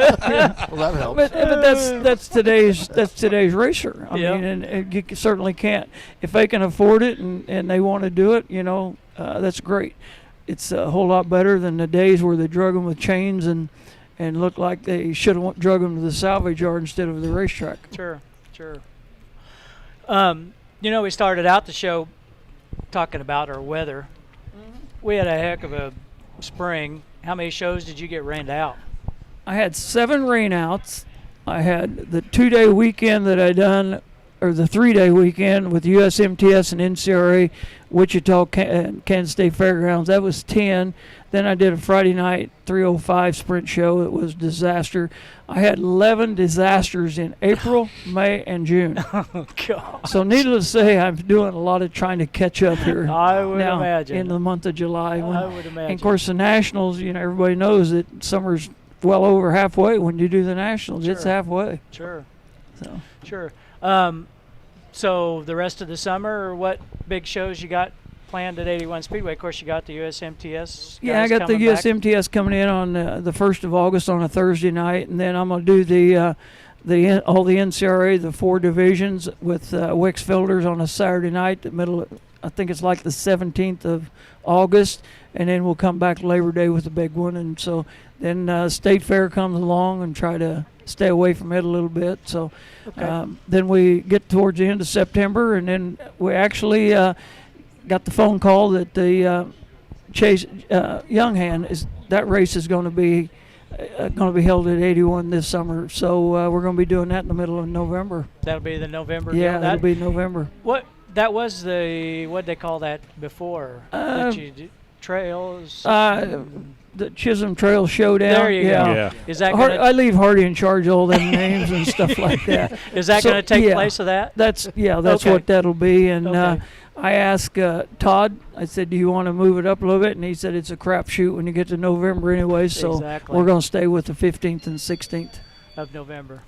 Well, that helps. But that's today's racer. I mean, and you certainly can't if they can afford it and they want to do it. That's great. It's a whole lot better than the days where they drug them with chains and looked like they should have drug them to the salvage yard instead of the racetrack. Sure. We started out the show talking about our weather. We had a heck of a spring. How many shows did you get rained out? I had 7 rainouts. I had the 2-day weekend that I done, or the 3-day weekend with USMTS and NCRA, Wichita, Kansas State Fairgrounds. That was 10. Then I did a Friday night 305 sprint show. It was a disaster. I had 11 disasters in April, May, and June. Oh, God. So needless to say, I'm doing a lot of trying to catch up here. I would now imagine. In the month of July. I would imagine. And of course, the Nationals, everybody knows that summer's well over halfway when you do the Nationals. Sure. It's halfway. Sure. So. Sure. So the rest of the summer, what big shows you got planned at 81 Speedway? Of course, you got the USMTS. Yeah, I got the USMTS coming in on the 1st of August on a Thursday night, and then I'm going to do all the NCRA, the 4 divisions with Wix Fielders on a Saturday night, I think it's like the 17th of August, and then we'll come back Labor Day with a big one. And so then State Fair comes along and try to stay away from it a little bit. So then we get towards the end of September, and then we actually got the phone call that the Chase Younghand that race is going to be held at 81 this summer. So we're going to be doing that in the middle of November. That'll be the November. Yeah, that'll be November. That was what'd they call that before? Trails. The Chisholm Trail Showdown. There you go. Yeah. Is that I leave Hardy in charge of all them names and stuff like that. Is that going to take place of that? That's what that'll be. And I asked Todd, I said, do you want to move it up a little bit? And he said it's a crapshoot when you get to November anyway. So we're going to stay with the 15th and 16th. Of November.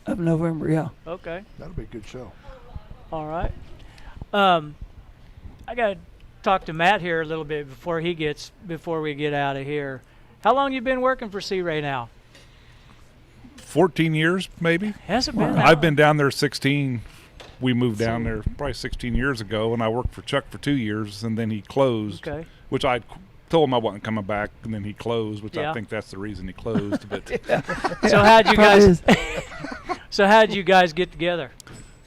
Yeah. Okay. That'll be a good show. All right. I got to talk to Matt here a little bit before we get out of here. How long you been working for Sea Ray now? 14 years, maybe. Has it been? I've been down there 16. We moved down there probably 16 years ago, and I worked for Chuck for 2 years, and then he closed. Okay. Which I told him I wasn't coming back, and then he closed, which Yeah. I think that's the reason he closed. But So how'd you guys? So how'd you guys get together?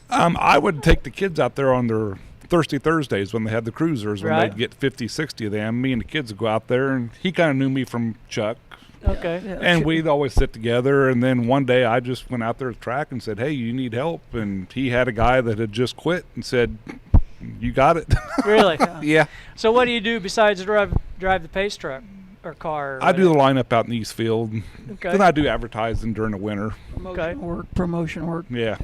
I would take the kids out there on their Thirsty Thursdays when they had the cruisers, when Right. they'd get 50, 60 of them. Me and the kids would go out there, and he kind of knew me from Chuck. Okay. Yeah, And sure. we'd always sit together. And then one day I just went out there to the track and said, hey, you need help? And he had a guy that had just quit and said, you got it. Really? Yeah. So what do you do besides drive the pace truck or car? Or I do the whatever? lineup out in the East Field. Okay. Then I do advertising during the winter. Promotion work. Yeah.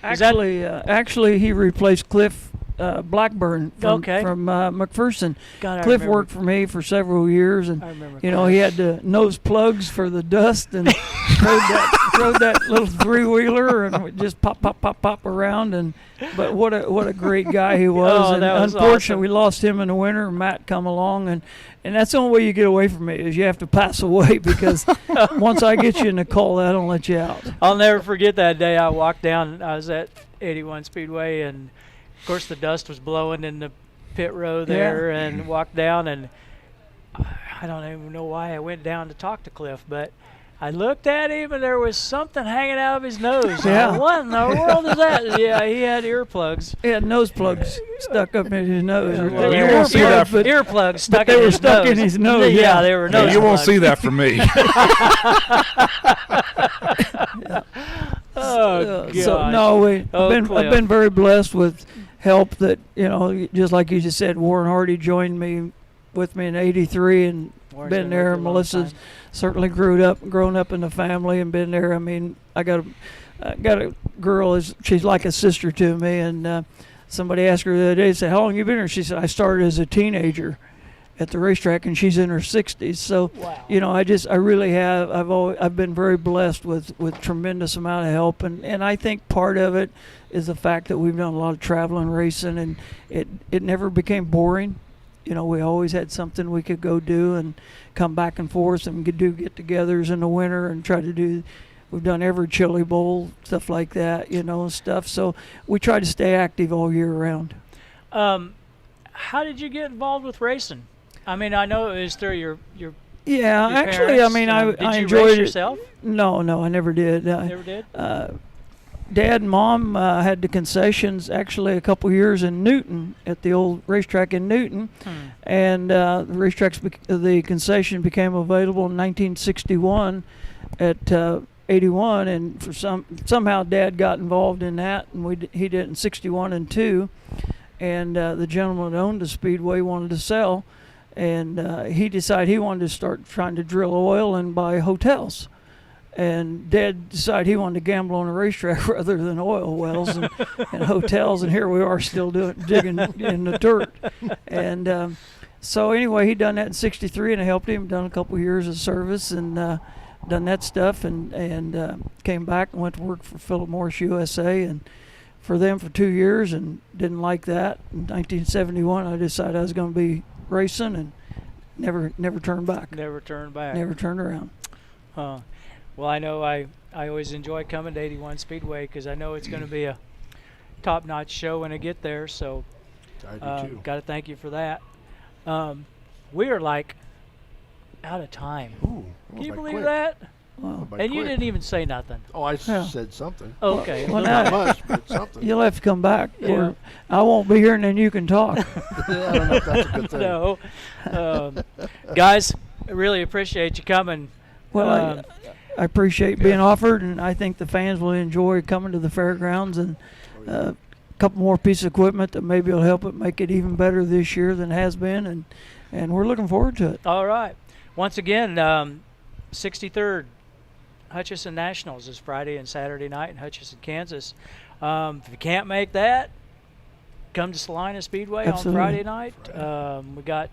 Is that- Actually, he replaced Cliff Blackburn from Okay. McPherson. God, I Cliff remember- worked for me for several years, and I remember. you know he had the nose plugs for the dust and rode that little 3-wheeler and would just pop around. And but what a great guy he was. Oh, and that was unfortunately, awesome. we lost him in the winter. Matt come along, and that's the only way you get away from it is you have to pass away, because once I get you in the coal, I don't let you out. I'll never forget that day I walked down. I was at 81 Speedway, and of course the dust was blowing in the pit row there, and walked down, and I don't even know why I went down to talk to Cliff, but I looked at him and there was something hanging out of his nose. Yeah. What in the world is that? Yeah, he had earplugs. He had nose plugs stuck up in his nose. Yeah, Or well, you won't see that but Earplugs stuck they in were his stuck nose. in his nose, Yeah, yeah. they were Yeah, nose you won't plugs. see that from me. Oh, God. So no, Oh, I've Cliff. been very blessed with help that, you know, just like you just said, Warren Hardy joined me with me in '83 and Warren's been with you there. a long Melissa's time. certainly grown up in the family and been there. I mean, I got a girl, she's like a sister to me, and somebody asked her the other day, said, how long you been here? She said, I started as a teenager at the racetrack, and she's in her 60s. So, Wow. you know, I really have. I've been very blessed with tremendous amount of help, and I think part of it is the fact that we've done a lot of traveling racing, and it never became boring. You know, we always had something we could go do and come back and forth, and we could do get-togethers in the winter and try to do. We've done every Chili Bowl, stuff like that, you know, stuff. So we try to stay active all year round. How did you get involved with racing? I mean, I know it was through your Yeah, your actually, parents. I mean, Did I you enjoyed race it. yourself? No, I never did. Never did. Dad and Mom had the concessions actually a couple years in Newton at the old racetrack in Newton, and the concession became available in 1961 at 81, and for somehow Dad got involved in that, and he did it in 61 and 2, and the gentleman that owned the Speedway wanted to sell, and he decided he wanted to start trying to drill oil and buy hotels. And Dad decided he wanted to gamble on a racetrack rather than oil wells and hotels, and here we are still digging in the dirt. And so anyway, he done that in '63, and I helped him. Done a couple years of service and done that stuff, and came back and went to work for Philip Morris USA and for them for 2 years, and didn't like that. In 1971, I decided I was going to be racing, and never turned back. Never turned back. Never turned around. Well, I know I always enjoy coming to 81 Speedway because I know it's going to be a top-notch show when I get there. So, I do too. got to thank you for that. We are like out of time. Ooh, Can you by believe quick. that? Wow. By And you quick. didn't even say nothing. Oh, I Yeah. said something. Okay. Well, Not now- much, but something. You'll have to come back. Yeah. Or I won't be here, and then you can talk. I don't know if that's a good thing. No. Guys, I really appreciate you coming. Well, Um, I appreciate being offered, and I think the fans will enjoy coming to the fairgrounds, and a couple more pieces of equipment that maybe will help it make it even better this year than it has been, and we're looking forward to it. All right. Once again, 63rd Hutchinson Nationals is Friday and Saturday night in Hutchinson, Kansas. If you can't make that, come to Salina Speedway Absolutely. on Friday night. We got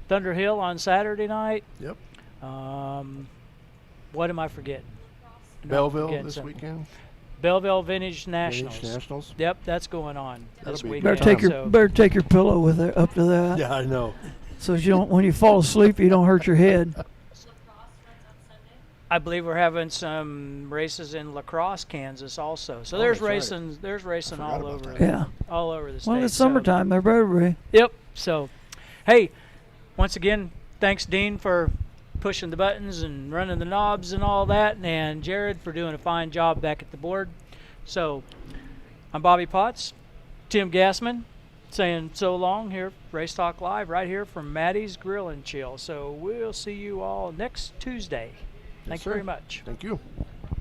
Thunder Hill on Saturday night. Yep. What am I forgetting? No, I'm Belleville forgetting this something. weekend. Belleville Vintage Nationals. Vintage Nationals. Yep, that's going on That'll this be a weekend. good Better time. take your pillow with it up to that, Yeah, I know. so you don't, when you fall asleep, you don't hurt your head. I believe we're having some races in La Crosse, Kansas, also. So Oh, there's that's right. racing. There's racing forgot all about over. that. Yeah. All over the state. Well, it's so- summertime. There better be. Yep. So, hey, once again, thanks Dean for pushing the buttons and running the knobs and all that, and Jared for doing a fine job back at the board. So, I'm Bobby Potts, Tim Gassman, saying so long here, Race Talk Live, right here from Maddie's Grill and Chill. So we'll see you all next Tuesday. Thank you sir. very much. Thank you.